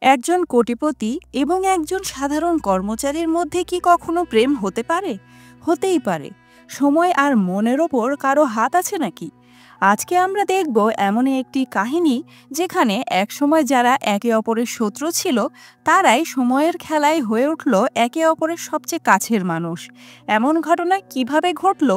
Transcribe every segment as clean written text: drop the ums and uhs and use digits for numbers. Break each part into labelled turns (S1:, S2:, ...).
S1: একজন কোটিপতি এবং একজন সাধারণ কর্মচারীর মধ্যে কি কখনো প্রেম হতে পারে? হতেই পারে। সময় আর মনের ওপর কারো হাত আছে নাকি? আজকে আমরা দেখব এমনই একটি কাহিনী যেখানে একসময় যারা একে অপরের শত্রু ছিল তারাই সময়ের খেলায় হয়ে উঠল একে অপরের সবচেয়ে কাছের মানুষ। এমন ঘটনা কিভাবে ঘটল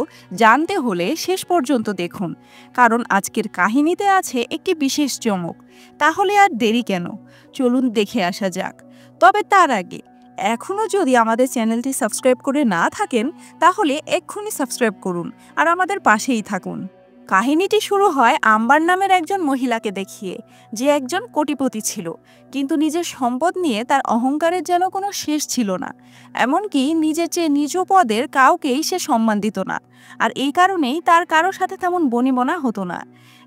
S1: জানতে হলে শেষ পর্যন্ত দেখুন, কারণ আজকের কাহিনীতে আছে একটি বিশেষ চমক। তাহলে আর দেরি কেন, চলুন দেখে আসা যাক। তবে তার আগে এখনও যদি আমাদের চ্যানেলটি সাবস্ক্রাইব করে না থাকেন তাহলে এক্ষুনি সাবস্ক্রাইব করুন আর আমাদের পাশেই থাকুন। কাহিনীটি শুরু হয় আম্বার নামের একজন মহিলাকে দেখিয়ে, যে একজন কোটিপতি ছিল, কিন্তু নিজের সম্পদ নিয়ে তার অহংকারের যেন কোনো শেষ ছিল না। এমনকি নিজের চেয়ে নিজ পদের কাউকেই সে সম্মান দিত না, আর এই কারণেই তার কারো সাথে তেমন বনিবনা হতো না।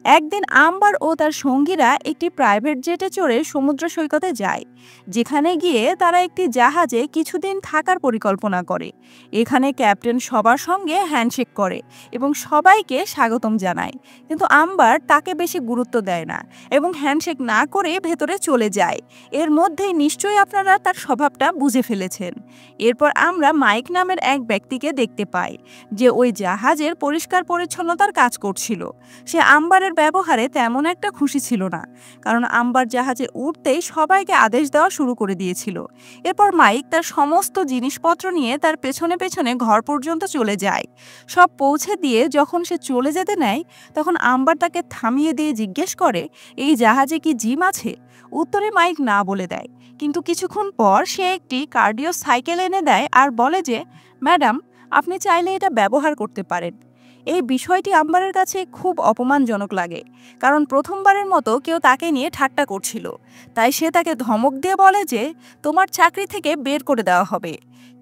S1: একদিন আম্বার ও তার সঙ্গীরা একটি প্রাইভেট জেটে চড়ে সমুদ্র সৈকতে যায়, যেখানে গিয়ে তারা একটি জাহাজে কিছুদিন থাকার পরিকল্পনা করে। এখানে ক্যাপ্টেন সবার সঙ্গে হ্যান্ডশেক করে এবং সবাইকে স্বাগতম জানায়, কিন্তু আম্বার তাকে বেশি গুরুত্ব দেয় না এবং হ্যান্ডশেক না করে ভেতরে চলে যায়। এর মধ্যেই নিশ্চয়ই আপনারা তার স্বভাবটা বুঝে ফেলেছেন। এরপর আমরা মাইক নামের এক ব্যক্তিকে দেখতে পাই, যে ওই জাহাজের পরিষ্কার পরিচ্ছন্নতার কাজ করছিল। সে আম্বারের ব্যবহারে তেমন একটা খুশি ছিল না, কারণ আম্বার জাহাজে উঠতেই সবাইকে আদেশ দেওয়া শুরু করে দিয়েছিল। এরপর মাইক তার সমস্ত জিনিসপত্র নিয়ে তার পেছনে পেছনে ঘর পর্যন্ত চলে যায়। সব পৌঁছে দিয়ে যখন সে চলে যেতে নেয়, তখন আম্বার তাকে থামিয়ে দিয়ে জিজ্ঞেস করে, এই জাহাজে কি জিম আছে? উত্তরে মাইক না বলে দেয়, কিন্তু কিছুক্ষণ পর সে একটি কার্ডিও সাইকেল এনে দেয় আর বলে যে, ম্যাডাম, আপনি চাইলে এটা ব্যবহার করতে পারেন। এই বিষয়টি আম্বারের কাছে খুব অপমানজনক লাগে, কারণ প্রথমবারের মতো কেউ তাকে নিয়ে ঠাট্টা করছিল। তাই সে তাকে ধমক দিয়ে বলে যে, তোমার চাকরি থেকে বের করে দেওয়া হবে।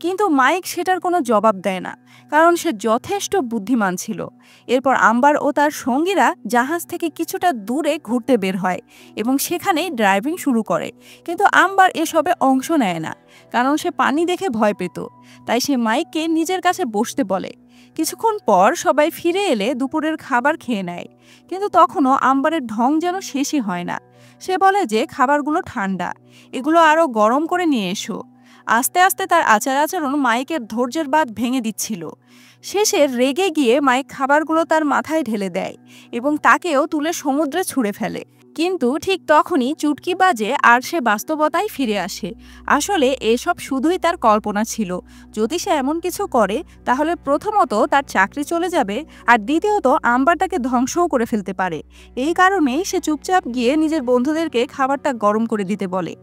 S1: কিন্তু মাইক সেটার কোনো জবাব দেয় না, কারণ সে যথেষ্ট বুদ্ধিমান ছিল। এরপর আম্বার ও তার সঙ্গীরা জাহাজ থেকে কিছুটা দূরে ঘুরতে বের হয় এবং সেখানেই ড্রাইভিং শুরু করে। কিন্তু আম্বার এসবে অংশ নেয় না, কারণ সে পানি দেখে ভয় পেত। তাই সে মাইককে নিজের কাছে বসতে বলে। কিছুক্ষণ পর সবাই ফিরে এলে দুপুরের খাবার খেয়ে নেয়, কিন্তু তখনও আম্বারের ঢং যেন শেষই হয় না। সে বলে যে খাবারগুলো ঠান্ডা, এগুলো আরও গরম করে নিয়ে এসো। আস্তে আস্তে তার আচার আচরণ মাইকের ধৈর্যের বাঁধ ভেঙে দিচ্ছিল। শেষে রেগে গিয়ে মাইক খাবারগুলো তার মাথায় ঢেলে দেয় এবং তাকেও তুলে সমুদ্রে ছুঁড়ে ফেলে। কিন্তু ঠিক তখনই চুটকি বাজে আর সে বাস্তবতায় ফিরে আসে। আসলে এসব শুধুই তার কল্পনা ছিল। যদি সে এমন কিছু করে তাহলে প্রথমত তার চাকরি চলে যাবে, আর দ্বিতীয়ত আম্বার তাকে ধ্বংসও করে ফেলতে পারে। এই কারণেই সে চুপচাপ গিয়ে নিজের বন্ধুদেরকে খাবারটা গরম করে দিতে বলে।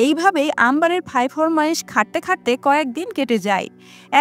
S1: এইভাবেই আম্বারের ফরমাইশ খাটতে খাটতে কয়েকদিন কেটে যায়।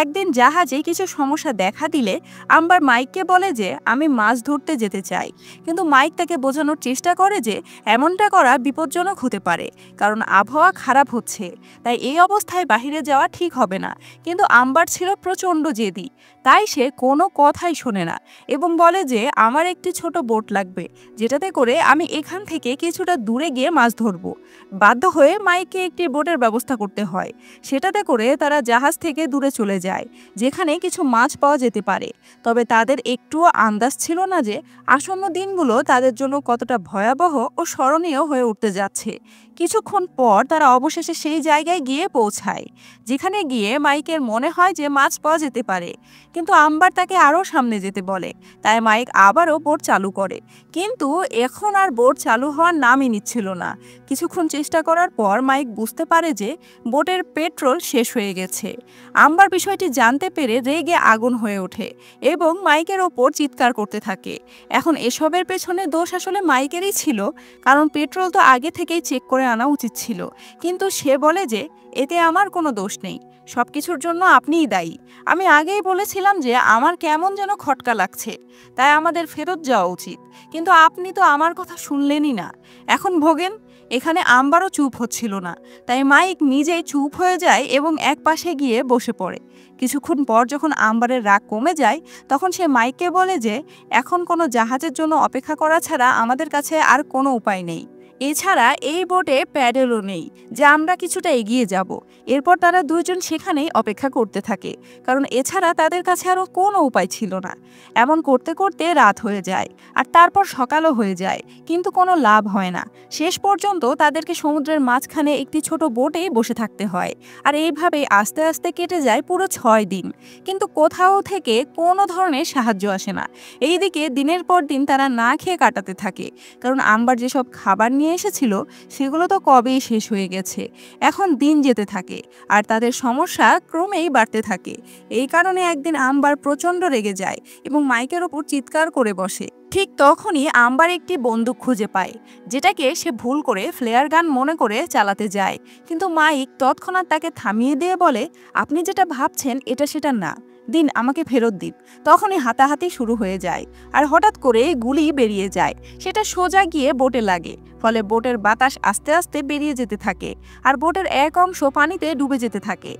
S1: একদিন জাহাজে কিছু সমস্যা দেখা দিলে আম্বার মাইককে বলে যে, আমি মাছ ধরতে যেতে চাই। কিন্তু মাইক তাকে বোঝানোর চেষ্টা করে যে এমনটা করা বিপজ্জনক হতে পারে, কারণ আবহাওয়া খারাপ হচ্ছে, তাই এই অবস্থায় বাহিরে যাওয়া ঠিক হবে না। কিন্তু আম্বার ছিল প্রচণ্ড জেদি, তাই সে কোনো কথাই শোনে না এবং বলে যে, আমার একটি ছোট বোট লাগবে, যেটাতে করে আমি এখান থেকে কিছুটা দূরে গিয়ে মাছ ধরব। বাধ্য হয়ে মাইককে একটি বোটের ব্যবস্থা করতে হয়। সেটাতে করে তারা জাহাজ থেকে দূরে চলে যায়, যেখানে কিছু মাছ পাওয়া যেতে পারে। তবে তাদের একটুও আন্দাজ ছিল না যে আসন্ন দিনগুলো তাদের জন্য কতটা ভয়াবহ ও স্মরণীয় হয়ে উঠতে যাচ্ছে। কিছুক্ষণ পর তারা অবশেষে সেই জায়গায় গিয়ে পৌঁছায়, যেখানে গিয়ে মাইকের মনে হয় যে মাছ পাওয়া যেতে পারে, কিন্তু আম্বার তাকে আরও সামনে যেতে বলে। তাই মাইক আবারও বোট চালু করে, কিন্তু এখন আর বোট চালু হওয়ার নামই নিচ্ছিল না। কিছুক্ষণ চেষ্টা করার পর মাইক বুঝতে পারে যে বোটের পেট্রোল শেষ হয়ে গেছে। আম্বার বিষয়টি জানতে পেরে রেগে আগুন হয়ে ওঠে এবং মাইকের ওপর চিৎকার করতে থাকে। এখন এসবের পেছনে দোষ আসলে মাইকেরই ছিল, কারণ পেট্রোল তো আগে থেকেই চেক করে আনা উচিত ছিল। কিন্তু সে বলে যে, এতে আমার কোনো দোষ নেই, সব কিছুর জন্য আপনিই দায়ী। আমি আগেই বলেছিলাম যে আমার কেমন যেন খটকা লাগছে, তাই আমাদের ফেরত যাওয়া উচিত, কিন্তু আপনি তো আমার কথা শুনলেনই না। এখন ভোগেন। এখানে আম্বারও চুপ হচ্ছিল না, তাই মাইক নিজেই চুপ হয়ে যায় এবং এক পাশে গিয়ে বসে পড়ে। কিছুক্ষণ পর যখন আম্বারের রাগ কমে যায়, তখন সে মাইককে বলে যে, এখন কোনো জাহাজের জন্য অপেক্ষা করা ছাড়া আমাদের কাছে আর কোনো উপায় নেই। এছাড়া এই বোটে প্যাডেলও নেই যে আমরা কিছুটা এগিয়ে যাব। এরপর তারা দুইজন সেখানেই অপেক্ষা করতে থাকে, কারণ এছাড়া তাদের কাছে আরও কোনো উপায় ছিল না। এমন করতে করতে রাত হয়ে যায়, আর তারপর সকালও হয়ে যায়, কিন্তু কোনো লাভ হয় না। শেষ পর্যন্ত তাদেরকে সমুদ্রের মাঝখানে একটি ছোট বোটেই বসে থাকতে হয়। আর এইভাবেই আস্তে আস্তে কেটে যায় পুরো 6 দিন, কিন্তু কোথাও থেকে কোনো ধরনের সাহায্য আসে না। এইদিকে দিনের পর দিন তারা না খেয়ে কাটাতে থাকে, কারণ আম্বার যেসব খাবার নিয়ে এসেছিল সেগুলো তো কবেই শেষ হয়ে গেছে। এখন দিন যেতে থাকে আর তাদের সমস্যা ক্রমেই বাড়তে থাকে। এই কারণে একদিন আম্বার প্রচণ্ড রেগে যায় এবং মাইকের ওপর চিৎকার করে বসে। ঠিক তখনই আম্বার একটি বন্দুক খুঁজে পায়, যেটাকে সে ভুল করে ফ্লেয়ার গান মনে করে চালাতে যায়। কিন্তু মাইক তৎক্ষণাৎ তাকে থামিয়ে দিয়ে বলে, আপনি যেটা ভাবছেন এটা সেটা না, দিন, আমাকে ফেরত দিন। তখনই হাতাহাতি শুরু হয়ে যায়, আর হঠাৎ করে গুলি বেরিয়ে যায়। সেটা সোজা গিয়ে বোটে লাগে, ফলে বোটের বাতাস আস্তে আস্তে বেরিয়ে যেতে থাকে, আর বোটের এক অংশ পানিতে ডুবে যেতে থাকে।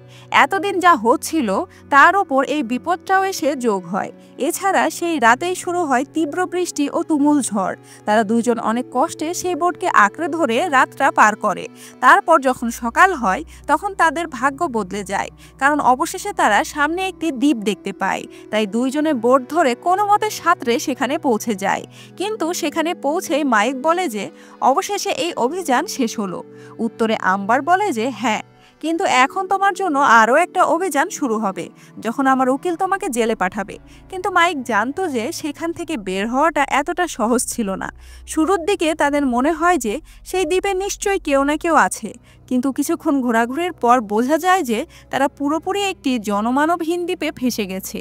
S1: এতদিন যা হচ্ছিল তার ওপর এই বিপদটাও এসে যোগ হয়। এছাড়া সেই রাতেই শুরু হয় তীব্র বৃষ্টি ও তুমুল ঝড়। তারা দুইজন অনেক কষ্টে সেই বোটকে আঁকড়ে ধরে রাতটা পার করে। তারপর যখন সকাল হয় তখন তাদের ভাগ্য বদলে যায়, কারণ অবশেষে তারা সামনে একটি দ্বীপ দেখতে পায়। তাই দুইজনে বোট ধরে কোনো মতে সাঁতরে সেখানে পৌঁছে যায়। কিন্তু সেখানে পৌঁছেই মাইক বলে যে অবশেষে এই অভিযান শেষ হলো। উত্তরে আম্বার বলে যে হ্যাঁ, কিন্তু এখন তোমার জন্য আরও একটা অভিযান শুরু হবে, যখন আমার উকিল তোমাকে জেলে পাঠাবে। কিন্তু মাইক জানতো যে সেখান থেকে বের হওয়াটা এতটা সহজ ছিল না। শুরুর দিকে তাদের মনে হয় যে সেই দ্বীপে নিশ্চয়ই কেউ না কেউ আছে, কিন্তু কিছুক্ষণ ঘোরাঘুরির পর বোঝা যায় যে তারা পুরোপুরি একটি জনমানবহীন দ্বীপে ফেসে গেছে।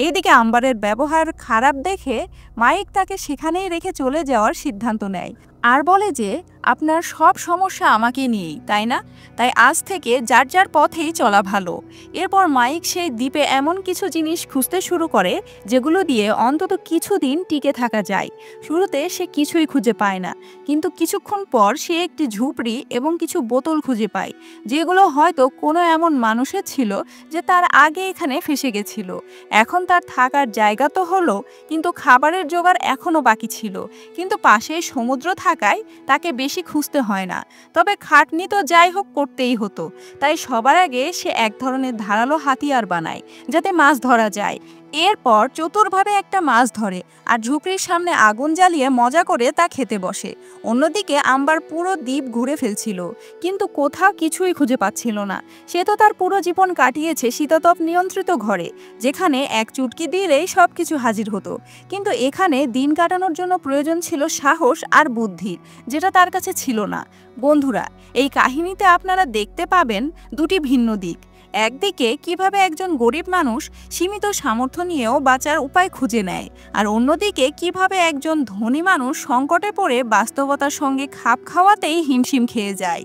S1: এইদিকে আম্বারের ব্যবহার খারাপ দেখে মাইক তাকে সেখানেই রেখে চলে যাওয়ার সিদ্ধান্ত নেয়, আর বলে যে আপনার সব সমস্যা আমাকে নিয়েই, তাই না? তাই আজ থেকে যার যার পথেই চলা ভালো। এরপর মাইক সেই দ্বীপে এমন কিছু জিনিস খুঁজতে শুরু করে যেগুলো দিয়ে অন্তত কিছুদিন টিকে থাকা যায়। শুরুতে সে কিছুই খুঁজে পায় না, কিন্তু কিছুক্ষণ পর সে একটি ঝুপড়ি এবং কিছু বোতল খুঁজে পায়, যেগুলো হয়তো কোনো এমন মানুষের ছিল যে তার আগে এখানে ফেসে গেছিল। এখন তার থাকার জায়গা তো হলো, কিন্তু খাবারের জোগাড় এখনও বাকি ছিল। কিন্তু পাশেই সমুদ্র থাকায় তাকে বেশি খুঁজতে হয় না, তবে খাটনি তো যাই হোক করতেই হতো। তাই সবার আগে সে এক ধরনের ধারালো হাতিয়ার বানায় যাতে মাছ ধরা যায়। এরপর চতুরভাবে একটা মাছ ধরে আর ঝুপড়ির সামনে আগুন জ্বালিয়ে মজা করে তা খেতে বসে। অন্যদিকে আম্বার পুরো দ্বীপ ঘুরে ফেলছিল, কিন্তু কোথাও কিছুই খুঁজে পাচ্ছিল না। সে তো তার পুরো জীবন কাটিয়েছে শীতাতপ নিয়ন্ত্রিত ঘরে, যেখানে এক চুটকি দিলেই সব কিছু হাজির হতো। কিন্তু এখানে দিন কাটানোর জন্য প্রয়োজন ছিল সাহস আর বুদ্ধির, যেটা তার কাছে ছিল না। বন্ধুরা, এই কাহিনীতে আপনারা দেখতে পাবেন দুটি ভিন্ন দিক। একদিকে কিভাবে একজন গরিব মানুষ সীমিত সামর্থ্য নিয়েও বাঁচার উপায় খুঁজে নেয়, আর অন্যদিকে কিভাবে একজন ধনী মানুষ সংকটে পড়ে বাস্তবতার সঙ্গে খাপ খাওয়াতেই হিমশিম খেয়ে যায়।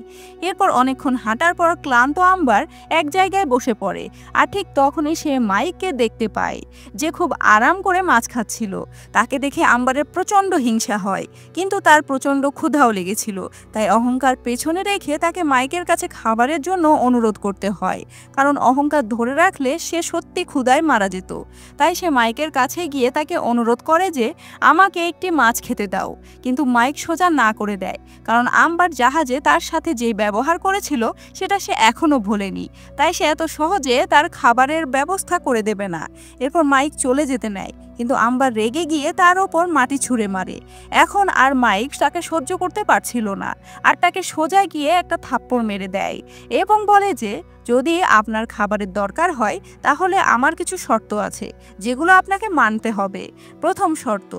S1: এরপর অনেকক্ষণ হাঁটার পর ক্লান্ত আম্বার এক জায়গায় বসে পড়ে, আর ঠিক তখনই সে মাইককে দেখতে পায়, যে খুব আরাম করে মাছ খাচ্ছিল। তাকে দেখে আম্বারের প্রচণ্ড হিংসা হয়, কিন্তু তার প্রচণ্ড ক্ষুধাও লেগেছিল। তাই অহংকার পেছনে রেখে তাকে মাইকের কাছে খাবারের জন্য অনুরোধ করতে হয়, কারণ অহংকার ধরে রাখলে সে সত্যি ক্ষুধায় মারা যেত। তাই সে মাইকের কাছে গিয়ে তাকে অনুরোধ করে যে আমাকে একটি মাছ খেতে দাও। কিন্তু মাইক সোজা না করে দেয়, কারণ আম্বার জাহাজে তার সাথে যেই ব্যবহার করেছিল সেটা সে এখনও ভোলেনি। তাই সে এত সহজে তার খাবারের ব্যবস্থা করে দেবে না। এরপর মাইক চলে যেতে নেয়, কিন্তু আম্বার রেগে গিয়ে তার ওপর মাটি ছুঁড়ে মারে। এখন আর মাইক তাকে সহ্য করতে পারছিল না, আর তাকে সোজা গিয়ে একটা থাপ্পড় মেরে দেয় এবং বলে যে যদি আপনার খাবারের দরকার হয় তাহলে আমার কিছু শর্ত আছে, যেগুলো আপনাকে মানতে হবে। প্রথম শর্ত,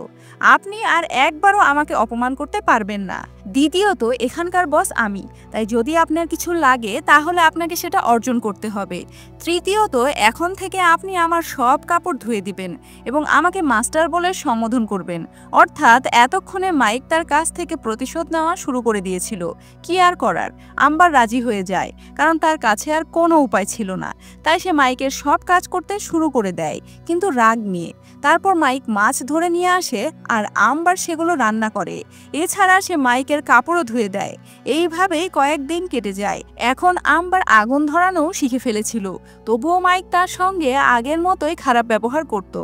S1: আপনি আর একবারও আমাকে অপমান করতে পারবেন না। দ্বিতীয়ত, এখানকার বস আমি, তাই যদি আপনার কিছু লাগে তাহলে আপনাকে সেটা অর্জন করতে হবে। তৃতীয়ত, এখন থেকে আপনি আমার সব কাপড় ধুয়ে দিবেন এবং আমাকে মাস্টার বলে সম্বোধন করবেন। অর্থাৎ এতক্ষণে মাইক তার কাছ থেকে প্রতিশোধ নেওয়া শুরু করে দিয়েছিল। কি আর করার, আম্বার রাজি হয়ে যায়, কারণ তার কাছে আর কোনো উপায় ছিল না। তাই সে মাইকের সব কাজ করতে শুরু করে দেয়, কিন্তু রাগ নিয়ে। তারপর মাইক মাছ ধরে নিয়ে আসে আর আম্বার সেগুলো রান্না করে। এছাড়া সে মাইকের কাপড়ও ধুয়ে দেয়। এইভাবেই কয়েকদিন কেটে যায়। এখন আম্বার আগুন ধরানো শিখে ফেলেছিল, তবুও মাইক তার সঙ্গে আগের মতোই খারাপ ব্যবহার করত।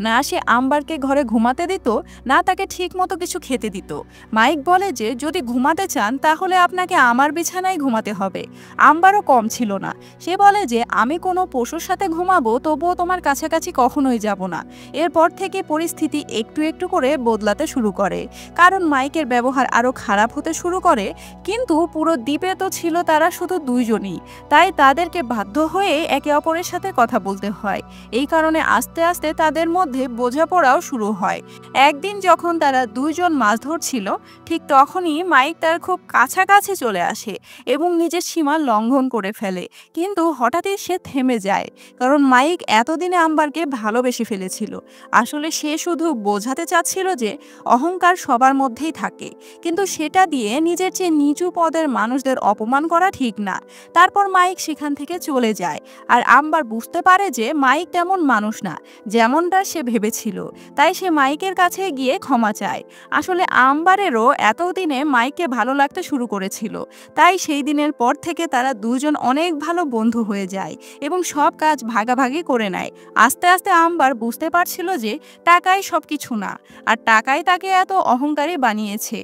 S1: না সে আম্বারকে ঘরে ঘুমাতে দিত, না তাকে ঠিক মতো কিছু খেতে দিত। মাইক বলে যে যদি ঘুমাতে চান তাহলে আপনাকে আমার বিছানায় ঘুমাতে হবে। আম্বারও কম ছিল না, সে বলে যে আমি কোনো পশুর সাথে ঘুমাবো, তবুও তোমার কাছাকাছি কখনোই যাব না। এরপর থেকে পরিস্থিতি একটু একটু করে বদলাতে শুরু করে, কারণ মাইকের ব্যবহার আরও খারাপ হতে শুরু করে। কিন্তু পুরো দ্বীপে তো ছিল তারা শুধু দুইজনই, তাই তাদেরকে বাধ্য হয়ে একে অপরের সাথে কথা বলতে হয়। এই কারণে আস্তে আস্তে তাদের মধ্যে বোঝাপড়াও শুরু হয়। একদিন যখন তারা দুইজন মাছ ধরছিল, ঠিক তখনই মাইক তার খুব কাছাকাছি চলে আসে এবং নিজের সীমা লঙ্ঘন করে ফেলে। কিন্তু হঠাৎই সে থেমে যায়, কারণ মাইক এতদিনে আম্বারকে ভালোবেসে ফেলেছিল। আসলে সে শুধু বোঝাতে চাচ্ছিল যে অহংকার সবার মধ্যেই থাকে, কিন্তু সেটা দিয়ে নিজের চেয়ে নিচু পদের মানুষদের অপমান করা ঠিক না। তারপর মাইক সেখান থেকে চলে যায়, আর আম্বার বুঝতে পারে যে মাইক তেমন মানুষ না যেমনটা সে ভেবেছিল। তাই সে মাইকের কাছে গিয়ে ক্ষমা চায়। আসলে আম্বারেরও এতদিনে মাইককে ভালো লাগতে শুরু করেছিল, তাই সেই দিনের পর থেকে তারা দুজন অনেক ভালো বন্ধু হয়ে যায় এবং সব কাজ ভাগাভাগি করে নেয়। আস্তে আস্তে আম্বার বুঝতে পারছিল যে টাকাই সবকিছু না, আর টাকাই তাকে এত অহংকারী বানিয়েছে।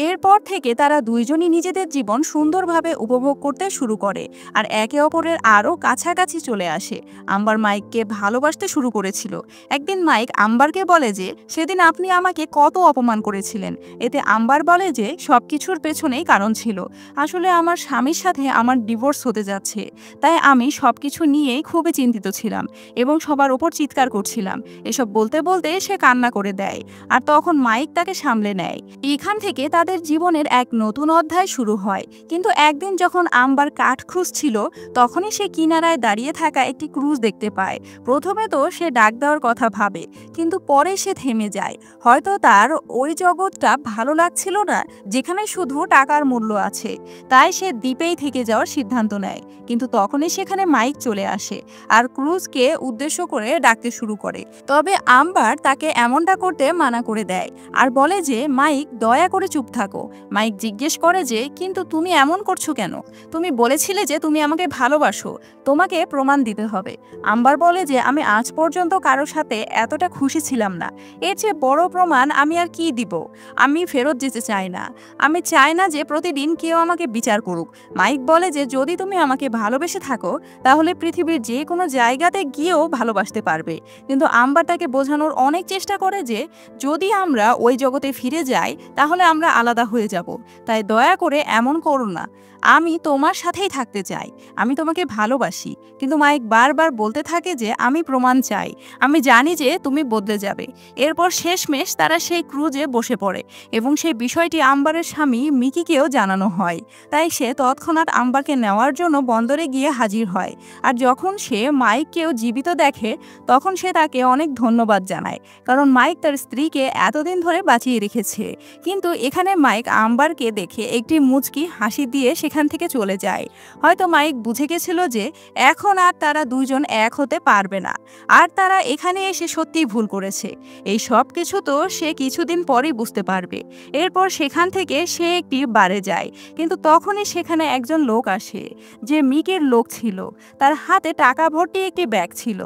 S1: এরপর থেকে তারা দুইজনই নিজেদের জীবন সুন্দরভাবে উপভোগ করতে শুরু করে আর একে অপরের আরও কাছাকাছি চলে আসে। আম্বার মাইককে ভালোবাসতে শুরু করেছিল। একদিন মাইক আম্বারকে বলে যে সেদিন আপনি আমাকে কত অপমান করেছিলেন। এতে আম্বার বলে যে সব কিছুর পেছনেই কারণ ছিল। আসলে আমার স্বামীর সাথে আমার ডিভোর্স হতে যাচ্ছে, তাই আমি সব কিছু নিয়েই খুবই চিন্তিত ছিলাম এবং সবার ওপর চিৎকার করছিলাম। এসব বলতে বলতে সে কান্না করে দেয়, আর তখন মাইক তাকে সামলে নেয়। এখান থেকে তাদের জীবনের এক নতুন অধ্যায় শুরু হয়। কিন্তু একদিন যখন আম্বার কাঠ খুঁজছিল, তখনই সে কিনারায় দাঁড়িয়ে থাকা একটি ক্রুজ দেখতে পায়। প্রথমে তো সে ডাক দেওয়ার কথা ভাবে, কিন্তু পরে সে থেমে যায়। হয়তো তার ওই জগৎটা ভালো লাগছিল না যেখানে শুধু টাকার মূল্য আছে। তাই সে দ্বীপেই থেকে যাওয়ার সিদ্ধান্ত নেয়। কিন্তু তখনই সেখানে মাইক চলে আসে আর ক্রুজকে উদ্দেশ্য করে ডাকতে শুরু করে। তবে আম্বার তাকে এমনটা করতে মানা করে দেয় আর বলে যে মাইক দয়া করে চুপ থাকো। মাইক জিজ্ঞেস করে যে কিন্তু তুমি এমন করছো কেন? তুমি বলেছিলে যে তুমি আমাকে ভালোবাসো, তোমাকে প্রমাণ দিতে হবে। আম্বার বলে যে আমি আজ পর্যন্ত কারোর সাথে এতটা খুশি ছিলাম না। এর চেয়ে বড় প্রমাণ আমি আর কি দিব? আমি ফেরত যেতে চাই না। আমি চাই না যে প্রতিদিন কেউ আমাকে বিচার করুক। মাইক বলে যে যদি তুমি আমাকে ভালোবেসে থাকো তাহলে পৃথিবীর যে কোনো জায়গাতে গিয়েও ভালোবাসতে পারবে। কিন্তু আম্বার তাকে বোঝানোর অনেক চেষ্টা করে যে যদি আমরা ওই জগতে ফিরে যাই তাহলে আমরা আলাদা হয়ে যাব। তাই দয়া করে এমন করো না। আমি তোমার সাথেই থাকতে চাই, আমি তোমাকে ভালোবাসি। কিন্তু মাইক বারবার বলতে থাকে যে আমি প্রমাণ চাই, আমি জানি যে তুমি বদলে যাবে। এরপর শেষমেশ তারা সেই ক্রুজে বসে পড়ে এবং সেই বিষয়টি আম্বারের স্বামী মিকিকেও জানানো হয়। তাই সে তৎক্ষণাৎ আম্বারকে নেওয়ার জন্য বন্দরে গিয়ে হাজির হয়। আর যখন সে মাইককেও জীবিত দেখে তখন সে তাকে অনেক ধন্যবাদ জানায়, কারণ মাইক তার স্ত্রীকে এতদিন ধরে বাঁচিয়ে রেখেছে। কিন্তু এখানে মাইক আম্বারকে দেখে একটি মুচকি হাসি দিয়ে সেখান থেকে চলে যায়। হয়তো মাইক বুঝে গেছিল যে এখন আর তারা দুইজন এক হতে পারবে না, আর তারা এখানে এসে সত্যিই ভুল করেছে। এই সব কিছু তো সে কিছুদিন পরেই বুঝতে পারবে। এরপর সেখান থেকে সে একটি বারে যায়, কিন্তু তখনই সেখানে একজন লোক আসে যে মিকের লোক ছিল। তার হাতে টাকা ভর্তি একটি ব্যাগ ছিল,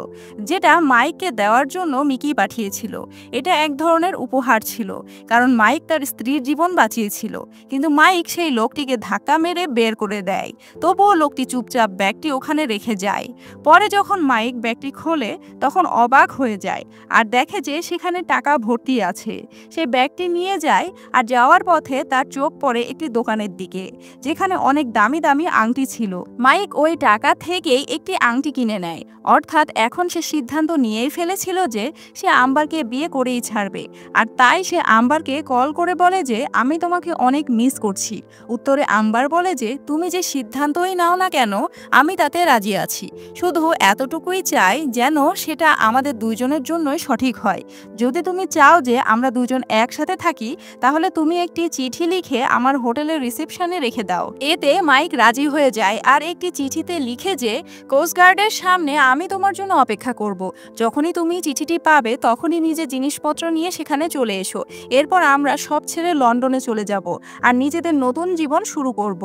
S1: যেটা মাইককে দেওয়ার জন্য মিকি পাঠিয়েছিল। এটা এক ধরনের উপহার ছিল, কারণ মাইক তার স্ত্রীর জীবন বাঁচিয়েছিল। কিন্তু মাইক সেই লোকটিকে ধাক্কা মেরে বের করে দেয়। তবুও লোকটি চুপচাপ ব্যাগটি ওখানে রেখে যায়। পরে যখন মাইক ব্যাগটি খোলে তখন অবাক হয়ে যায় আর দেখে যে সেখানে টাকা ভর্তি আছে। সে ব্যাগটি নিয়ে যায় আর যাওয়ার পথে তার চোখ পড়ে একটি দোকানের দিকে, যেখানে অনেক দামি দামি আংটি ছিল। মাইক ওই টাকা থেকেই একটি আংটি কিনে নেয়। অর্থাৎ এখন সে সিদ্ধান্ত নিয়েই ফেলেছিল যে সে আম্বারকে বিয়ে করেই ছাড়বে। আর তাই সে আম্বারকে কল করে বলে যে আমি তোমাকে অনেক মিস করছি। উত্তরে আম্বার বলে যে যে তুমি যে সিদ্ধান্তই নাও না কেন আমি তাতে রাজি আছি, শুধু এতটুকুই চাই যেন সেটা আমাদের দুইজনের জন্যই সঠিক হয়। যদি তুমি চাও যে আমরা দুজন একসাথে থাকি তাহলে তুমি একটি চিঠি লিখে আমার হোটেলের রিসেপশনে রেখে দাও। এতে মাইক রাজি হয়ে যায় আর একটি চিঠিতে লিখে যে কোস্টগার্ডের সামনে আমি তোমার জন্য অপেক্ষা করব। যখনই তুমি চিঠিটি পাবে তখনই নিজের জিনিসপত্র নিয়ে সেখানে চলে এসো। এরপর আমরা সব ছেড়ে লন্ডনে চলে যাব আর নিজেদের নতুন জীবন শুরু করব।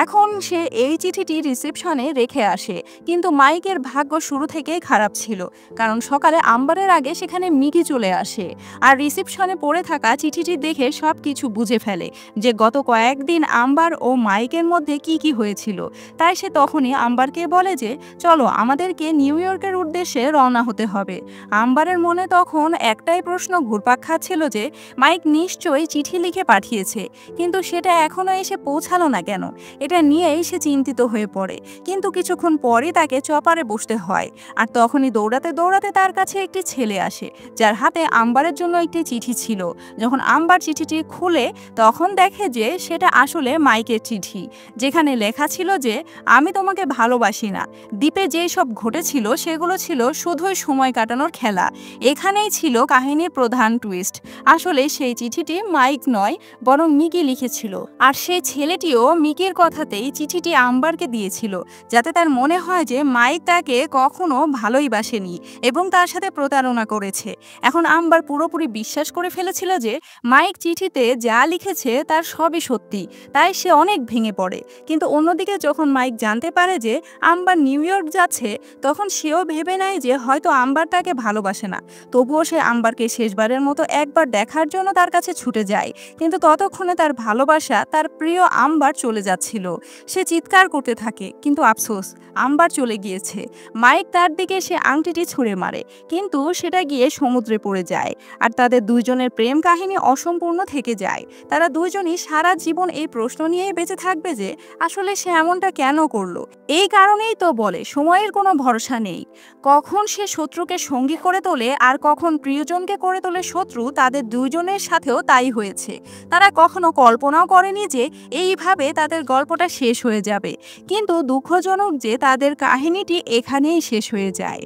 S1: এখন সে এই চিঠিটি রিসেপশনে রেখে আসে, কিন্তু মাইকের ভাগ্য শুরু থেকেই খারাপ ছিল, কারণ সকালে আম্বারের আগে সেখানে মিকি চলে আসে আর রিসেপশনে পড়ে থাকা চিঠিটি দেখে সব কিছু বুঝে ফেলে যে গত কয়েকদিন আম্বার ও মাইকের মধ্যে কি হয়েছিল। তাই সে তখনই আম্বারকে বলে যে চলো আমাদেরকে নিউ ইয়র্কের উদ্দেশ্যে রওনা হতে হবে। আম্বারের মনে তখন একটাই প্রশ্ন ঘুরপাক খাচ্ছিল যে মাইক নিশ্চয়ই চিঠি লিখে পাঠিয়েছে, কিন্তু সেটা এখনো এসে পৌঁছালো না কেন। এটা নিয়েই সে চিন্তিত হয়ে পড়ে, কিন্তু কিছুক্ষণ পরই তাকে চপারে বসতে হয় আর তখনই দৌড়াতে দৌড়াতে তার কাছে একটি ছেলে আসে যার হাতে আম্বারের জন্য একটি চিঠি ছিল। যখন আম্বার চিঠিটি খুলে তখন দেখে যে সেটা আসলে মাইকের চিঠি, যেখানে লেখা ছিল যে আমি তোমাকে ভালোবাসি না। দ্বীপে যেই সব ঘটেছিল সেগুলো ছিল শুধুই সময় কাটানোর খেলা। এখানেই ছিল কাহিনীর প্রধান টুইস্ট। আসলে সেই চিঠিটি মাইক নয় বরং মিকি লিখেছিল, আর সেই ছেলেটিও মিকির কথাতেই চিঠিটি আম্বারকে দিয়েছিল, যাতে তার মনে হয় যে মাইক তাকে কখনো ভালোই বাসেনি এবং তার সাথে প্রতারণা করেছে। এখন আম্বার পুরোপুরি বিশ্বাস করে ফেলেছিল যে মাইক চিঠিতে যা লিখেছে তার সবই সত্যি, তাই সে অনেক ভেঙে পড়ে। কিন্তু অন্যদিকে যখন মাইক জানতে পারে যে আম্বার নিউ ইয়র্ক যাচ্ছে তখন সেও ভেবে নেয় যে হয়তো আম্বার তাকে ভালোবাসে না। তবুও সে আম্বারকে শেষবারের মতো একবার দেখার জন্য তার কাছে ছুটে যায়, কিন্তু ততক্ষণে তার ভালোবাসা তার প্রিয় আম্বার চলে যাচ্ছিল। সে চিৎকার করতে থাকে, কিন্তু আফসোস আম্বার চলে গিয়েছে। মাইক তার দিকে সে আংটিটি ছুঁড়ে মারে, কিন্তু সেটা গিয়ে সমুদ্রে পড়ে যায় আর তাদের দুইজনের প্রেম কাহিনী অসম্পূর্ণ থেকে যায়। তারা দুইজনই সারা জীবন এই প্রশ্ন নিয়েই বেঁচে থাকবে যে আসলে সে এমনটা কেন করলো। এই কারণেই তো বলে সময়ের কোনো ভরসা নেই, কখন সে শত্রুকে সঙ্গী করে তোলে আর কখন প্রিয়জনকে করে তোলে শত্রু। তাদের দুইজনের সাথেও তাই হয়েছে। তারা কখনো কল্পনাও করেনি যে এইভাবে তাদের গল্পটা শেষ হয়ে যাবে, কিন্তু দুঃখজনক যে তাদের কাহিনীটি এখানেই শেষ হয়ে যায়।